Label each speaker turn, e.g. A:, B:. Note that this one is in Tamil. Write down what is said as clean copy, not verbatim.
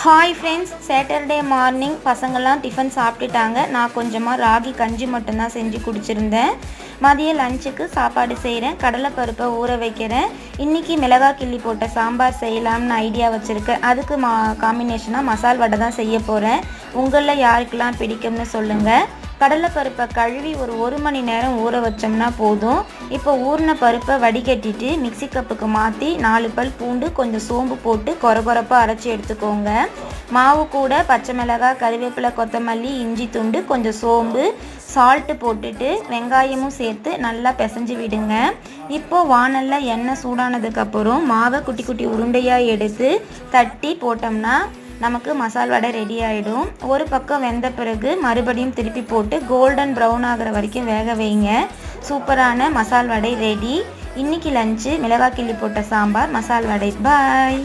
A: ஹாய் ஃப்ரெண்ட்ஸ், சாட்டர்டே மார்னிங் பசங்கள்லாம் டிஃபன் சாப்பிட்டுட்டாங்க. நான் கொஞ்சமாக ராகி கஞ்சி மட்டும்தான் செஞ்சு குடிச்சிருந்தேன். மதியம் லஞ்சுக்கு சாப்பாடு செய்கிறேன். கடலைப்பருப்பை ஊற வைக்கிறேன். இன்றைக்கி மிளகாய் கிள்ளி போட்ட சாம்பார் செய்யலாம்னு ஐடியா வச்சுருக்கேன். அதுக்கு காம்பினேஷனாக மசால் வடை தான் செய்ய போகிறேன். உங்களில் யாருக்கெல்லாம் பிடிக்கும்னு சொல்லுங்கள். கடலைப்பருப்பை கழுவி ஒரு மணி நேரம் ஊற வச்சோம்னா போதும். இப்போ ஊறின பருப்பை வடிகட்டிட்டு மிக்சி கப்புக்கு மாற்றி 4 பல் பூண்டு, கொஞ்சம் சோம்பு போட்டு கொரகொரப்பாக அரைச்சி எடுத்துக்கோங்க. மாவு கூட பச்சை மிளகாய், கறிவேப்பிலை, கொத்தமல்லி, இஞ்சி துண்டு, கொஞ்சம் சோம்பு, சால்ட்டு போட்டுட்டு வெங்காயமும் சேர்த்து நல்லா பிசைஞ்சு விடுங்க. இப்போது வானலில் எண்ணெய் சூடானதுக்கப்புறம் மாவை குட்டி குட்டி உருண்டையாக எடுத்து தட்டி போட்டோம்னா நமக்கு மசால் வடை ரெடி ஆகிடும். ஒரு பக்கம் வெந்த பிறகு மறுபடியும் திருப்பி போட்டு கோல்டன் ப்ரௌன் ஆகிற வரைக்கும் வேக வைங்க. சூப்பரான மசால் வடை ரெடி. இன்றைக்கி லஞ்சு மிளகாய் கிள்ளி போட்ட சாம்பார், மசால் வடை. பாய்.